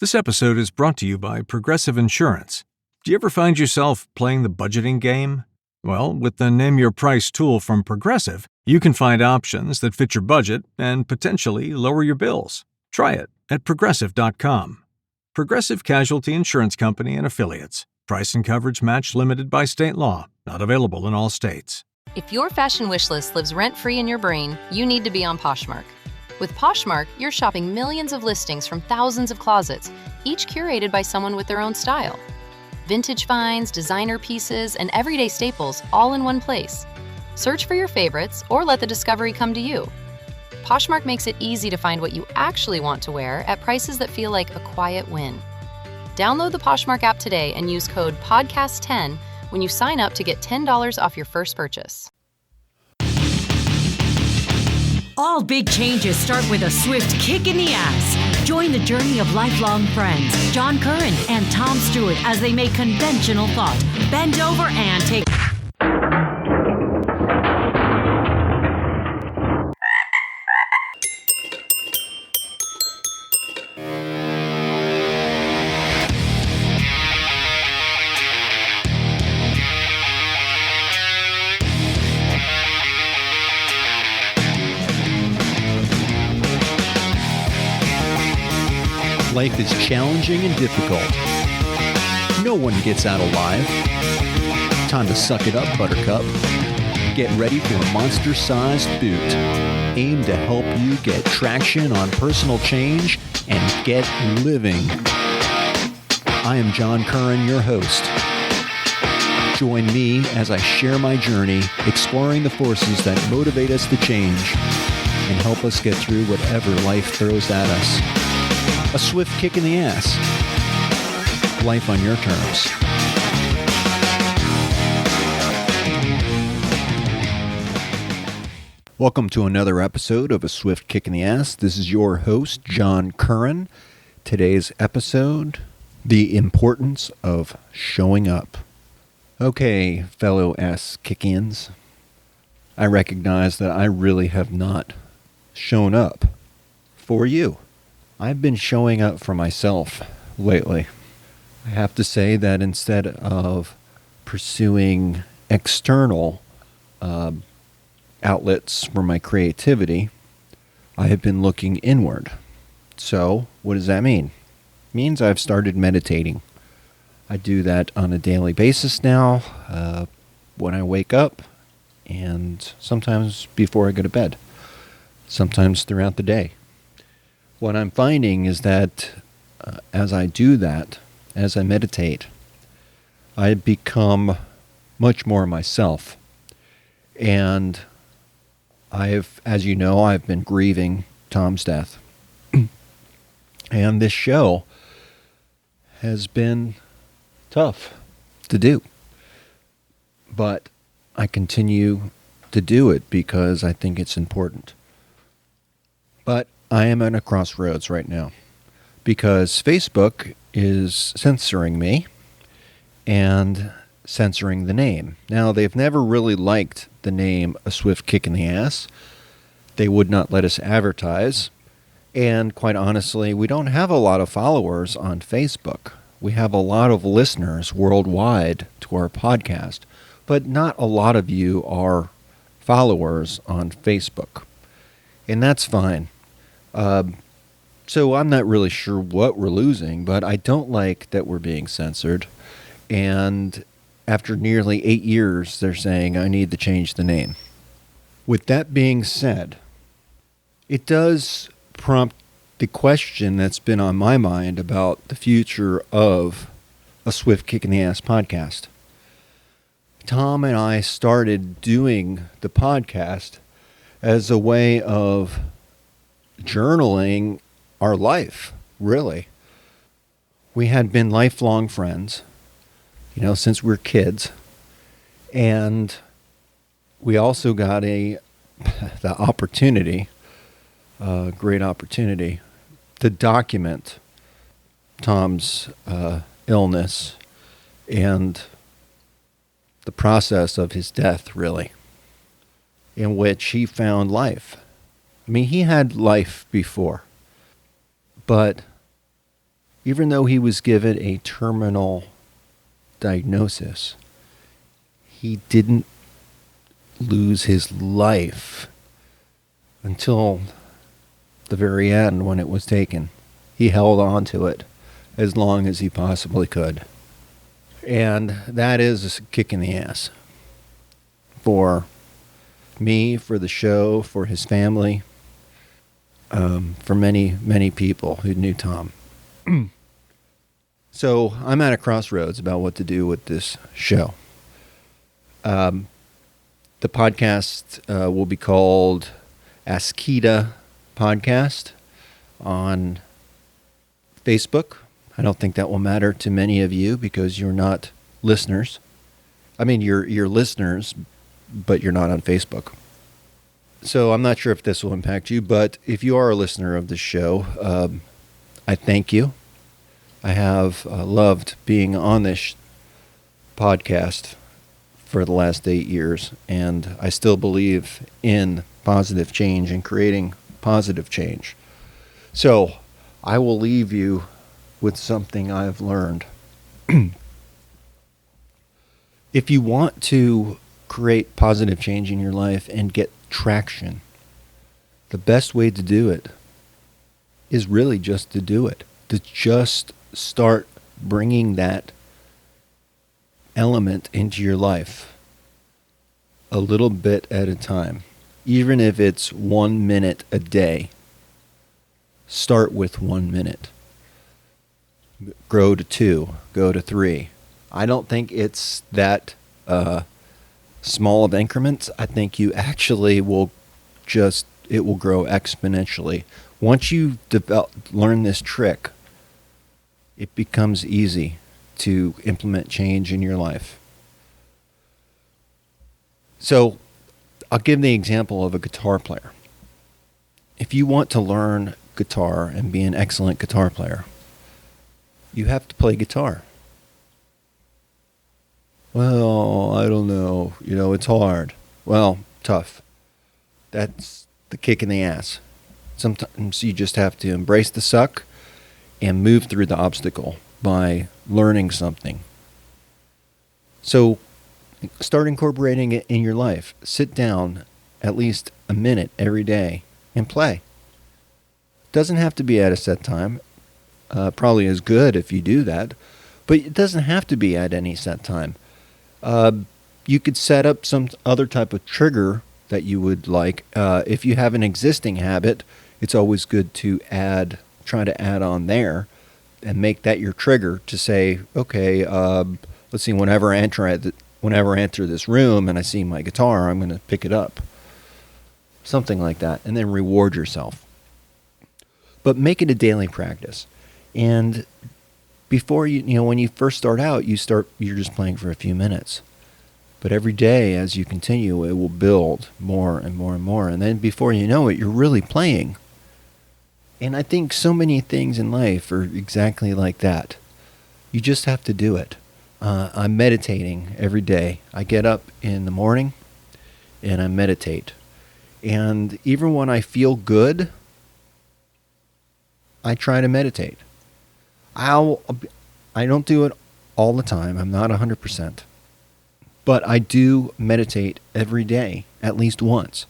This episode is brought to you by Progressive Insurance. Do you ever find yourself playing the budgeting game? Well, with the Name Your Price tool from Progressive, you can find options that fit your budget and potentially lower your bills. Try it at Progressive.com. Progressive Casualty Insurance Company and Affiliates. Price and coverage match limited by state law. Not available in all states. If your fashion wish list lives rent-free in your brain, you need to be on Poshmark. With Poshmark, you're shopping millions of listings from thousands of closets, each curated by someone with their own style. Vintage finds, designer pieces, and everyday staples all in one place. Search for your favorites or let the discovery come to you. Poshmark makes it easy to find what you actually want to wear at prices that feel like a quiet win. Download the Poshmark app today and use code PODCAST10 when you sign up to get $10 off your first purchase. All big changes start with a swift kick in the ass. Join the journey of lifelong friends, John Curran and Tom Stewart, as they make conventional thought bend over and take... Life is challenging and difficult. No one gets out alive. Time to suck it up, Buttercup. Get ready for a monster-sized boot aimed to help you get traction on personal change and get living. I am John Curran, your host. Join me as I share my journey, exploring the forces that motivate us to change and help us get through whatever life throws at us. A swift kick in the ass. Life on your terms. Welcome to another episode of A Swift Kick in the Ass. This is your host, John Curran. Today's episode, the importance of showing up. Okay, fellow ass-kick-ins. I recognize that I really have not shown up for you. I've been showing up for myself lately. I have to say that instead of pursuing external outlets for my creativity, I have been looking inward. So, what does that mean? It means I've started meditating. I do that on a daily basis now, when I wake up, and sometimes before I go to bed, sometimes throughout the day. What I'm finding is that as I do that, as I meditate, I become much more myself. And as you know, I've been grieving Tom's death. And this show has been tough to do. But I continue to do it because I think it's important. But I am at a crossroads right now because Facebook is censoring me and censoring the name. Now, they've never really liked the name A Swift Kick in the Ass. They would not let us advertise. And quite honestly, we don't have a lot of followers on Facebook. We have a lot of listeners worldwide to our podcast, but not a lot of you are followers on Facebook. And that's fine. So I'm not really sure what we're losing, but I don't like that we're being censored. And after nearly 8 years, they're saying I need to change the name. With that being said, it does prompt the question that's been on my mind about the future of A Swift Kick in the Ass podcast. Tom and I started doing the podcast as a way of journaling our life, really. We had been lifelong friends, since we were kids. And we also got the opportunity, great opportunity, to document Tom's illness and the process of his death, really, in which he found life. I mean, he had life before, but even though he was given a terminal diagnosis, he didn't lose his life until the very end when it was taken. He held on to it as long as he possibly could. And that is a kick in the ass for me, for the show, for his family, for many, many people who knew Tom. So I'm at a crossroads about what to do with this show. The podcast will be called ASKITA Podcast on Facebook. I don't think that will matter to many of you because you're not listeners. I mean, you're listeners, but you're not on Facebook. So I'm not sure if this will impact you, but if you are a listener of this show, I thank you. I have loved being on this podcast for the last 8 years, and I still believe in positive change and creating positive change. So I will leave you with something I've learned. If you want to create positive change in your life and get traction, the best way to do it is really just to do it. To just start bringing that element into your life a little bit at a time. Even if it's 1 minute a day, start with 1 minute. Grow to 2, go to 3. I don't think it's that small of increments. I think you actually it will grow exponentially. Once you learn this trick, it becomes easy to implement change in your life. So I'll give the example of a guitar player. If you want to learn guitar and be an excellent guitar player, you have to play guitar. Well, I don't know. It's hard. Well, tough. That's the kick in the ass. Sometimes you just have to embrace the suck and move through the obstacle by learning something. So start incorporating it in your life. Sit down at least a minute every day and play. Doesn't have to be at a set time. Probably is good if you do that, but it doesn't have to be at any set time. You could set up some other type of trigger that you would like. If you have an existing habit, it's always good to try to add on there and make that your trigger to say, okay, let's see, whenever I enter this room and I see my guitar, I'm going to pick it up. Something like that. And then reward yourself. But make it a daily practice. And before when you first start out, you're just playing for a few minutes. But every day as you continue, it will build more and more and more. And then before you know it, you're really playing. And I think so many things in life are exactly like that. You just have to do it. I'm meditating every day. I get up in the morning and I meditate. And even when I feel good, I try to meditate. I don't do it all the time. I'm not 100%. But I do meditate every day, at least once.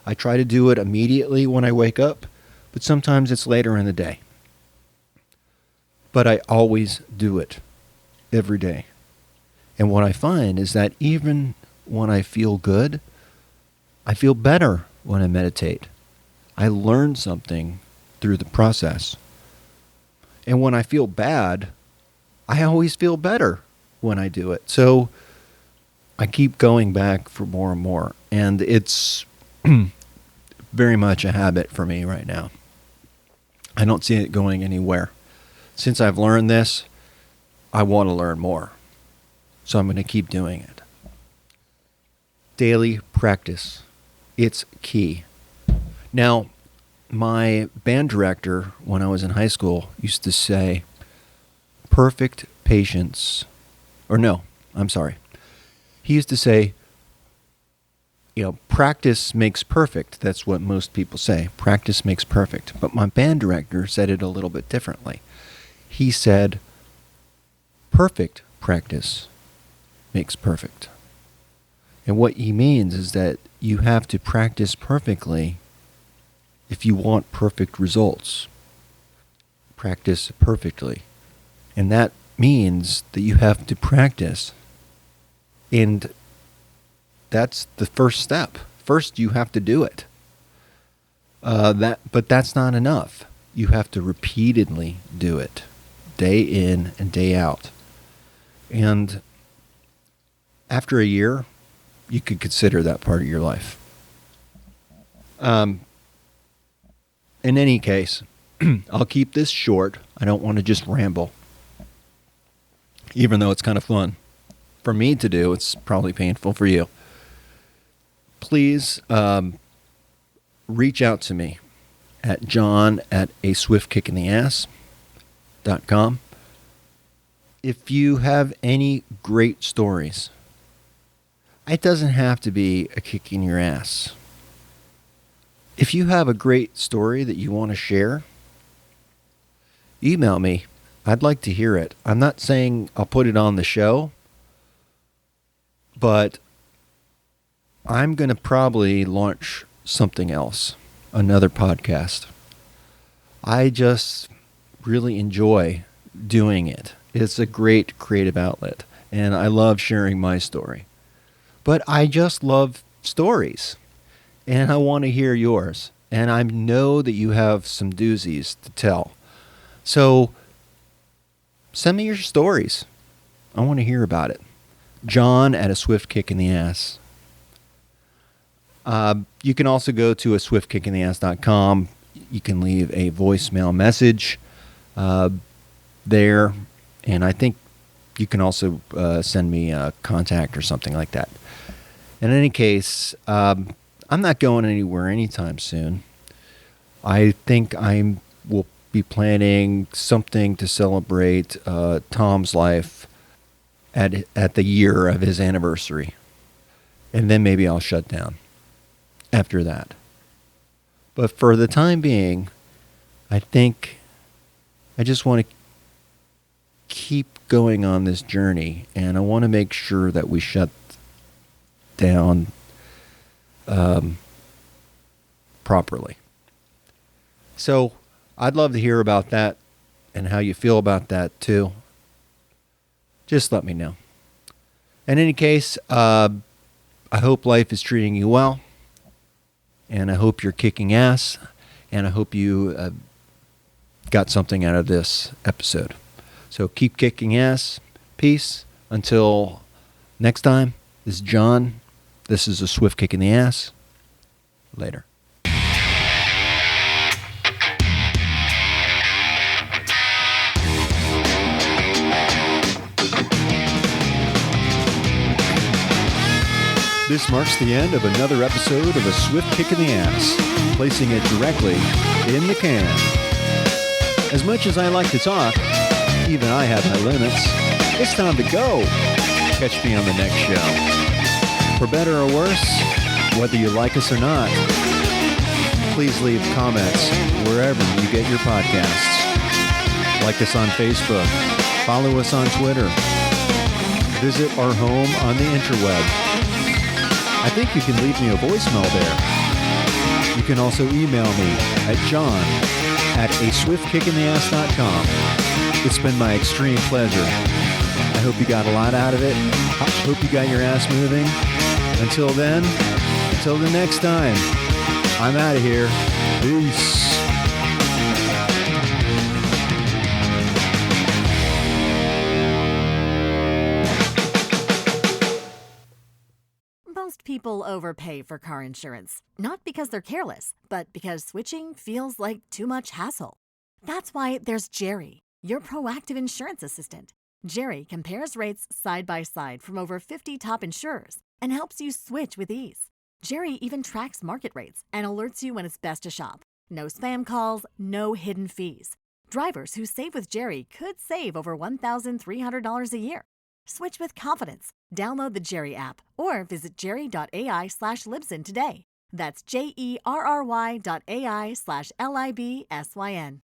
I try to do it immediately when I wake up, but sometimes it's later in the day. But I always do it every day. And what I find is that even when I feel good, I feel better when I meditate. I learn something through the process. And when I feel bad, I always feel better when I do it. So I keep going back for more and more. And it's very much a habit for me right now. I don't see it going anywhere. Since I've learned this, I want to learn more. So I'm going to keep doing it. Daily practice. It's key. Now, my band director, when I was in high school, used to say, perfect patience. He used to say, practice makes perfect. That's what most people say. Practice makes perfect. But my band director said it a little bit differently. He said, perfect practice makes perfect. And what he means is that you have to practice perfectly if you want perfect results. Practice perfectly. And that means that you have to practice. And that's the first step. First, you have to do it. But that's not enough. You have to repeatedly do it, day in and day out. And after a year, you could consider that part of your life. In any case, I'll keep this short. I don't want to just ramble. Even though it's kind of fun for me to do, it's probably painful for you. Please reach out to me at john@aswiftkickintheass.com. If you have any great stories, it doesn't have to be a kick in your ass. If you have a great story that you want to share, email me. I'd like to hear it. I'm not saying I'll put it on the show, but I'm going to probably launch something else, another podcast. I just really enjoy doing it. It's a great creative outlet, and I love sharing my story. But I just love stories, and I want to hear yours. And I know that you have some doozies to tell. So send me your stories. I want to hear about it. John at @aswiftkickintheass. You can also go to aswiftkickintheass.com. You can leave a voicemail message there. And I think you can also send me a contact or something like that. In any case, I'm not going anywhere anytime soon. I think I will be planning something to celebrate Tom's life at the year of his anniversary. And then maybe I'll shut down after that. But for the time being, I think I just want to keep going on this journey, and I want to make sure that we shut down properly. So I'd love to hear about that and how you feel about that too. Just let me know. In any case, I hope life is treating you well, and I hope you're kicking ass, and I hope you got something out of this episode. So keep kicking ass. Peace. Until next time, this is John. This is a Swift Kick in the Ass. Later. This marks the end of another episode of A Swift Kick in the Ass, placing it directly in the can. As much as I like to talk, even I have my limits. It's time to go. Catch me on the next show. For better or worse, whether you like us or not, please leave comments wherever you get your podcasts. Like us on Facebook. Follow us on Twitter. Visit our home on the interweb. I think you can leave me a voicemail there. You can also email me at john@aswiftkickintheass.com. It's been my extreme pleasure. I hope you got a lot out of it. I hope you got your ass moving. Until then, until the next time, I'm out of here. Peace. Most people overpay for car insurance, not because they're careless, but because switching feels like too much hassle. That's why there's Jerry, your proactive insurance assistant. Jerry compares rates side by side from over 50 top insurers and helps you switch with ease. Jerry even tracks market rates and alerts you when it's best to shop. No spam calls, no hidden fees. Drivers who save with Jerry could save over $1,300 a year. Switch with confidence. Download the Jerry app or visit jerry.ai/Libsyn today. That's JERRY.ai/LIBSYN.